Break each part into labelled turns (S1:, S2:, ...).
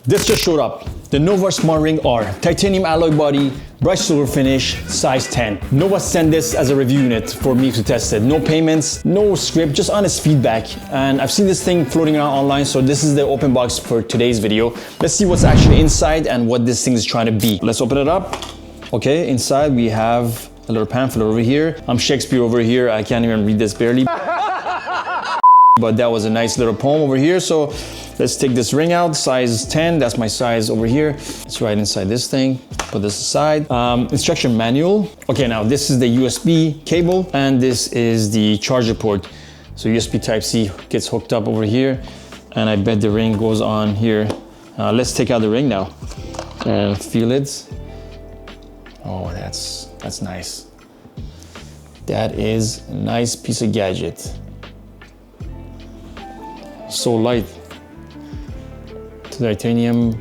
S1: This just showed up. The Nova Smart Ring R, titanium alloy body, brushed silver finish, size 10. Nova sent this as a review unit for me to test it. No payments, no script, just honest feedback. And I've seen this thing floating around online, so this is the open box for today's video. Let's see what's actually inside and what this thing is trying to be. Let's open it up. Okay, inside we have a little pamphlet over here. I'm Shakespeare over here, I can't even read this barely. But that was a nice little poem over here. So let's take this ring out, size 10, that's my size over here. It's right inside this thing, put this aside. Instruction manual. Okay, now this is the USB cable and this is the charger port. So USB Type-C gets hooked up over here and I bet the ring goes on here. Let's take out the ring now and feel it. Oh, that's nice. That is a nice piece of gadget. So light. Titanium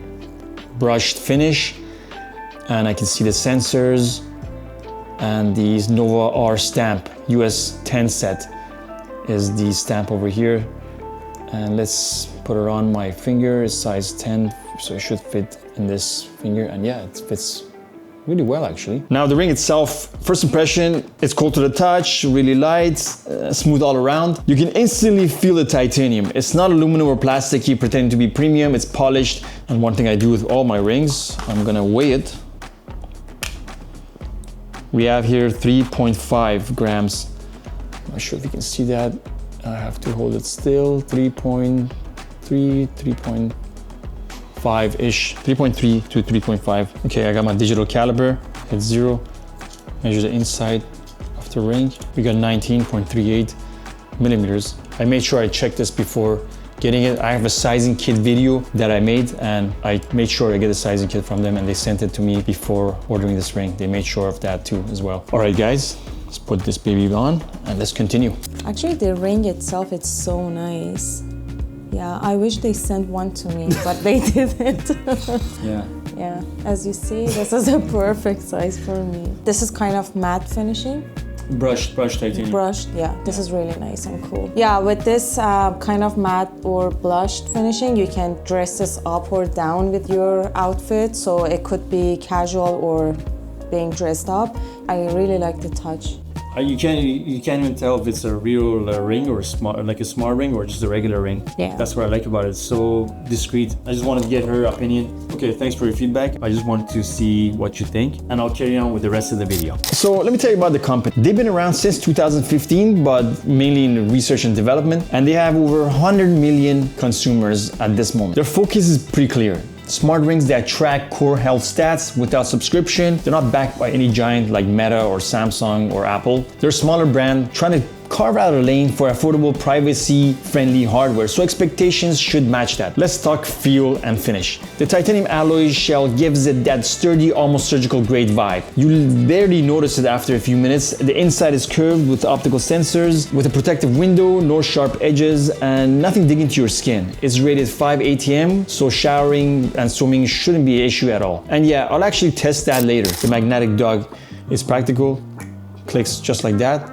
S1: brushed finish, and I can see the sensors and the Nova R stamp. US 10 set is the stamp over here. And let's put it on my finger. It's size 10, so it should fit in this finger. And yeah, it fits really well actually. Now the ring itself, first impression, it's cool to the touch, really light, smooth all around. You can instantly feel the titanium. It's not aluminum or plasticky pretending to be premium, it's polished. And one thing I do with all my rings, I'm gonna weigh it. We have here 3.5 grams. I'm not sure if you can see that. I have to hold it still, 3.5-ish, 3.3 to 3.5. Okay, I got my digital caliper, hit 0, measure the inside of the ring. We got 19.38 millimeters. I made sure I checked this before getting it. I have a sizing kit video that I made and I made sure I get a sizing kit from them and they sent it to me before ordering this ring. They made sure of that too as well. All right guys, let's put this baby on and let's continue.
S2: Actually the ring itself, it's so nice. Yeah, I wish they sent one to me, but they didn't.
S1: Yeah.
S2: Yeah, as you see, this is a perfect size for me. This is kind of matte finishing.
S1: Brushed titanium.
S2: Brushed, yeah. This is really nice and cool. Yeah, with this kind of matte or blushed finishing, you can dress this up or down with your outfit. So it could be casual or being dressed up. I really like the touch.
S1: You can't even tell if it's a real ring or a smart ring or just a regular ring.
S2: Yeah.
S1: That's what I like about it. It's so discreet. I just wanted to get her opinion. Okay, thanks for your feedback. I just wanted to see what you think and I'll carry on with the rest of the video. So let me tell you about the company. They've been around since 2015, but mainly in research and development, and they have over 100 million consumers at this moment. Their focus is pretty clear. Smart rings that track core health stats without subscription. They're not backed by any giant like Meta or Samsung or Apple. They're a smaller brand trying to carve out a lane for affordable, privacy-friendly hardware, so expectations should match that. Let's talk feel and finish. The titanium alloy shell gives it that sturdy, almost surgical grade vibe. You'll barely notice it after a few minutes. The inside is curved with optical sensors, with a protective window, no sharp edges, and nothing digging into your skin. It's rated 5 ATM, so showering and swimming shouldn't be an issue at all. And yeah, I'll actually test that later. The magnetic dog is practical, clicks just like that,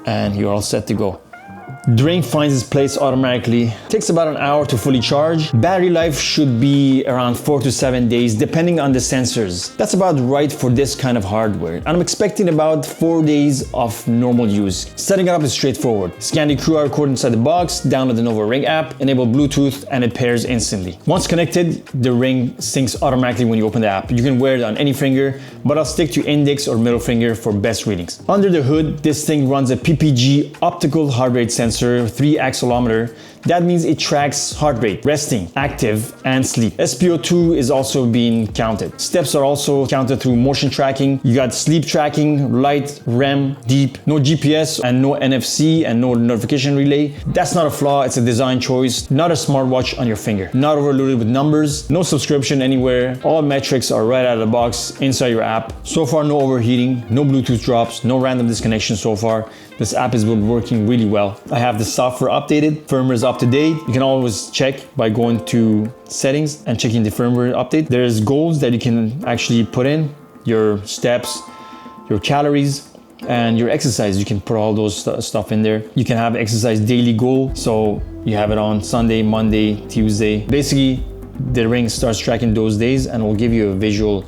S1: and you're all set to go. The ring finds its place automatically. Takes about an hour to fully charge. Battery life should be around 4 to 7 days, depending on the sensors. That's about right for this kind of hardware. And I'm expecting about 4 days of normal use. Setting it up is straightforward. Scan the QR code inside the box, download the Nova Ring app, enable Bluetooth, and it pairs instantly. Once connected, the ring syncs automatically when you open the app. You can wear it on any finger, but I'll stick to index or middle finger for best readings. Under the hood, this thing runs a PPG optical heart rate sensor, 3 accelerometer. That means it tracks heart rate, resting, active, and sleep. SpO₂ is also being counted. Steps are also counted through motion tracking. You got sleep tracking, light, REM, deep, no GPS and no NFC and no notification relay. That's not a flaw, it's a design choice. Not a smartwatch on your finger. Not overloaded with numbers, no subscription anywhere. All metrics are right out of the box inside your app. So far, no overheating, no Bluetooth drops, no random disconnection so far. This app has been working really well. I have the software updated, firmware is up to date. You can always check by going to settings and checking the firmware update. There's goals that you can actually put in, your steps, your calories, and your exercise. You can put all those stuff in there. You can have exercise daily goal. So you have it on Sunday, Monday, Tuesday. Basically, the Ring starts tracking those days and will give you a visual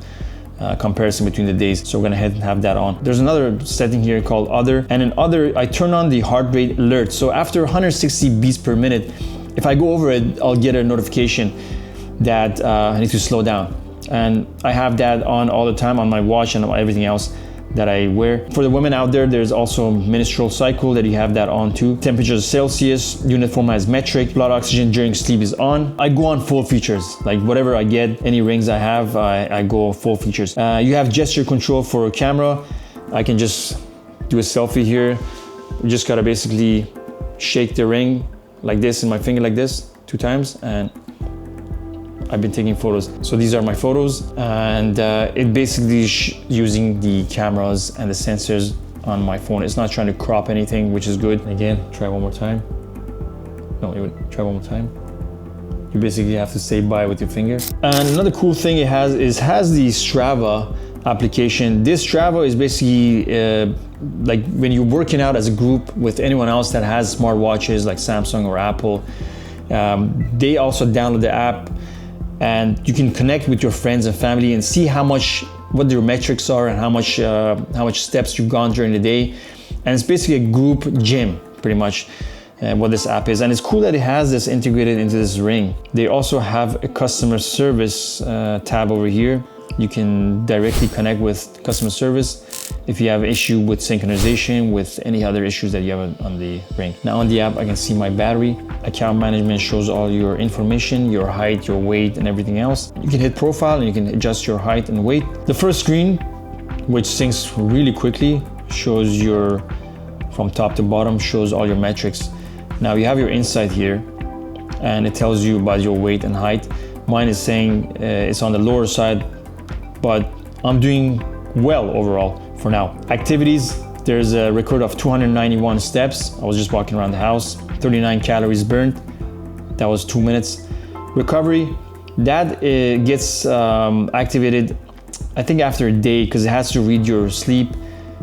S1: comparison between the days. So we're gonna head and have that on. There's another setting here called Other, and in Other, I turn on the heart rate alert. So after 160 beats per minute, if I go over it, I'll get a notification that I need to slow down. And I have that on all the time on my watch and everything else that I wear. For the women out there, there's also menstrual cycle that you have that on too. Temperature Celsius, unit format is metric, blood oxygen during sleep is on. I go on full features, like whatever I get, any rings I have, I go full features. You have gesture control for camera. I can just do a selfie here. You just gotta basically shake the ring like this in my finger like this 2 times, and I've been taking photos. So these are my photos, and it basically using the cameras and the sensors on my phone. It's not trying to crop anything, which is good. Again, try one more time. No, try one more time. You basically have to say bye with your finger. And another cool thing it has the Strava application. This Strava is basically like when you're working out as a group with anyone else that has smartwatches like Samsung or Apple. They also download the app, and you can connect with your friends and family and see what their metrics are and how much steps you've gone during the day. And it's basically a group gym, pretty much, what this app is. And it's cool that it has this integrated into this Ring. They also have a customer service tab over here. You can directly connect with customer service if you have an issue with synchronization, with any other issues that you have on the Ring. Now on the app, I can see my battery. Account management shows all your information, your height, your weight, and everything else. You can hit profile and you can adjust your height and weight. The first screen, which syncs really quickly, shows from top to bottom, shows all your metrics. Now you have your insight here, and it tells you about your weight and height. Mine is saying it's on the lower side, but I'm doing well overall for now. Activities, there's a record of 291 steps. I was just walking around the house. 39 calories burned. That was 2 minutes. Recovery, that gets activated, I think after a day, because it has to read your sleep,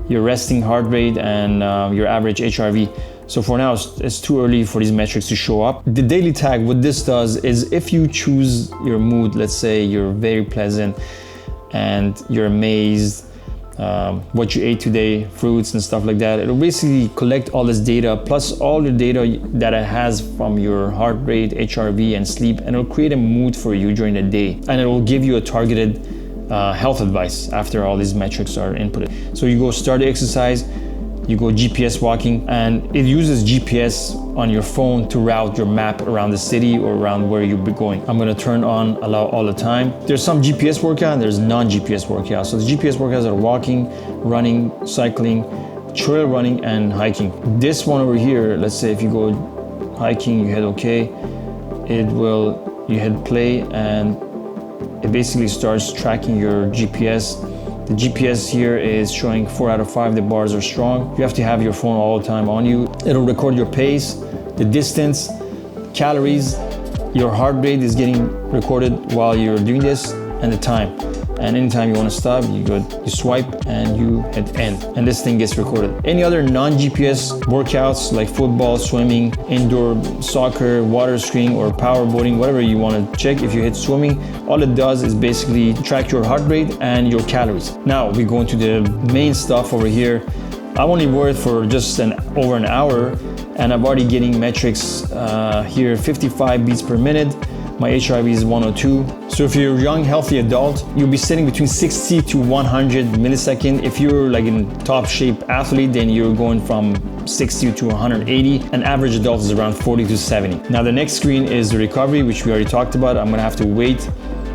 S1: your resting heart rate, and your average HRV. So for now, it's too early for these metrics to show up. The daily tag, what this does is if you choose your mood, let's say you're very pleasant and you're amazed, what you ate today, fruits and stuff like that, it'll basically collect all this data plus all the data that it has from your heart rate, HRV, and sleep, and it'll create a mood for you during the day. And it will give you a targeted health advice after all these metrics are inputted. So you go start the exercise, you go GPS walking, and it uses GPS on your phone to route your map around the city or around where you'll be going. I'm gonna turn on allow all the time. There's some GPS workout and there's non-GPS workout. So the GPS workouts are walking, running, cycling, trail running, and hiking. This one over here, let's say if you go hiking, you hit OK, you hit play, and it basically starts tracking your GPS. The GPS here is showing 4 out of 5, the bars are strong. You have to have your phone all the time on you. It'll record your pace, the distance, calories, your heart rate is getting recorded while you're doing this, and the time. And anytime you want to stop, you swipe and you hit end, and this thing gets recorded. Any other non-GPS workouts like football, swimming, indoor soccer, water skiing, or power boating, whatever you want to check, if you hit swimming, all it does is basically track your heart rate and your calories. Now we go into the main stuff over here. I'm only wore it for just over an hour, and I'm already getting metrics here, 55 beats per minute. My HRV is 102. So if you're a young, healthy adult, you'll be sitting between 60 to 100 millisecond. If you're like in top shape athlete, then you're going from 60 to 180. An average adult is around 40 to 70. Now the next screen is the recovery, which we already talked about. I'm gonna have to wait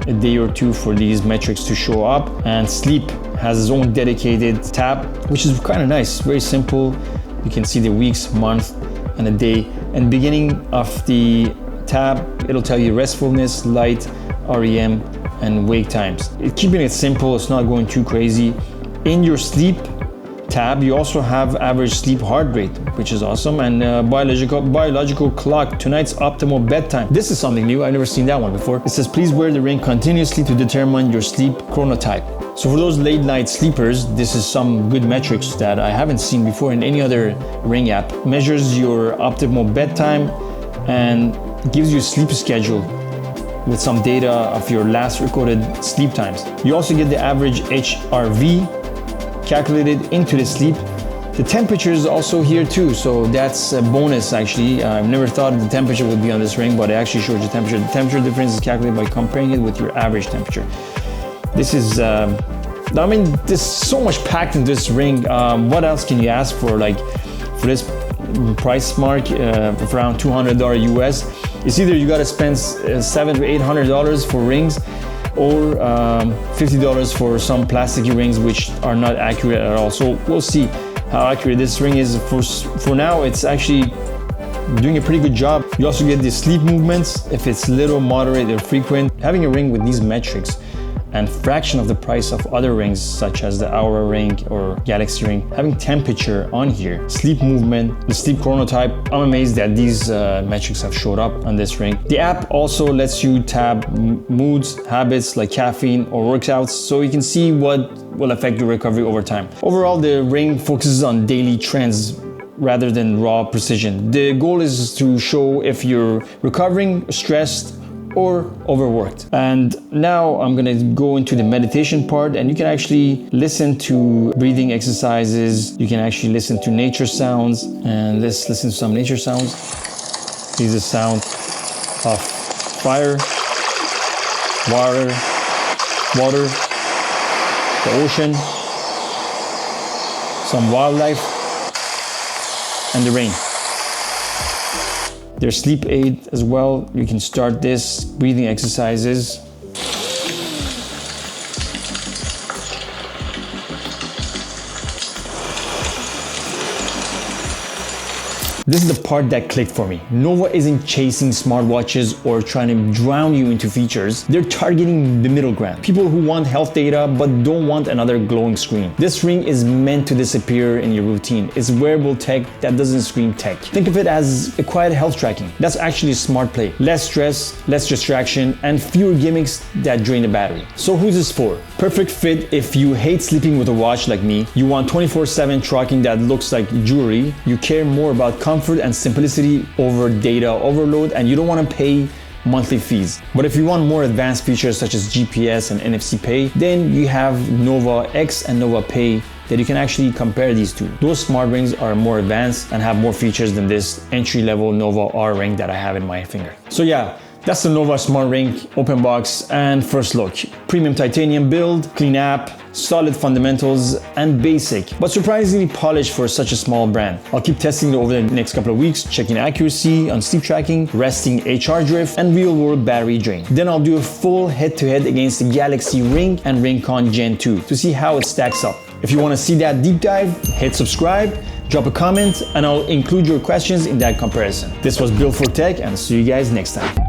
S1: a day or two for these metrics to show up. And sleep has its own dedicated tab, which is kind of nice, very simple. You can see the weeks, month, and a day. And beginning of the tab, it'll tell you restfulness, light, REM, and wake times. Keeping it simple, it's not going too crazy. In your sleep tab, you also have average sleep heart rate, which is awesome, and biological clock, tonight's optimal bedtime. This is something new. I've never seen that one before. It says, please wear the ring continuously to determine your sleep chronotype. So for those late night sleepers, this is some good metrics that I haven't seen before in any other ring app. Measures your optimal bedtime and gives you a sleep schedule with some data of your last recorded sleep times. You also get the average HRV calculated into the sleep. The temperature is also here too, so that's a bonus actually. I've never thought the temperature would be on this ring, but it actually shows the temperature. The temperature difference is calculated by comparing it with your average temperature. This is, I mean, there's so much packed in this ring. What else can you ask for? Like, for this price mark of around $200 US, it's either you gotta spend $700 to $800 for rings, or $50 for some plasticky rings which are not accurate at all. So we'll see how accurate this ring is. For now, it's actually doing a pretty good job. You also get the sleep movements, if it's little, moderate, or frequent. Having a ring with these metrics and fraction of the price of other rings such as the Aura ring or Galaxy ring, having temperature on here, sleep movement, the sleep chronotype, I'm amazed that these metrics have showed up on this ring. The app also lets you tab moods, habits like caffeine or workouts, so you can see what will affect your recovery over time. Overall, the ring focuses on daily trends rather than raw precision. The goal is to show if you're recovering, stressed, or overworked. And now I'm gonna go into the meditation part, and you can actually listen to breathing exercises. You can actually listen to nature sounds, and let's listen to some nature sounds. Here's the sound of fire, water, the ocean, some wildlife, and the rain. There's sleep aid as well. You can start this breathing exercises. This is the part that clicked for me. Nova isn't chasing smartwatches or trying to drown you into features. They're targeting the middle ground. People who want health data but don't want another glowing screen. This ring is meant to disappear in your routine. It's wearable tech that doesn't scream tech. Think of it as a quiet health tracking. That's actually a smart play. Less stress, less distraction, and fewer gimmicks that drain the battery. So who's this for? Perfect fit if you hate sleeping with a watch like me, you want 24/7 tracking that looks like jewelry, you care more about comfort and simplicity over data overload, and you don't want to pay monthly fees. But if you want more advanced features such as GPS and NFC Pay, then you have Nova X and Nova Pay that you can actually compare these two. Those smart rings are more advanced and have more features than this entry-level Nova R ring that I have in my finger. So yeah, that's the Nova Smart Ring open box and first look. Premium titanium build, clean app, solid fundamentals, and basic, but surprisingly polished for such a small brand. I'll keep testing it over the next couple of weeks, checking accuracy on sleep tracking, resting HR drift, and real-world battery drain. Then I'll do a full head-to-head against the Galaxy Ring and RingConn Gen 2 to see how it stacks up. If you want to see that deep dive, hit subscribe, drop a comment, and I'll include your questions in that comparison. This was Built for Tech, and see you guys next time.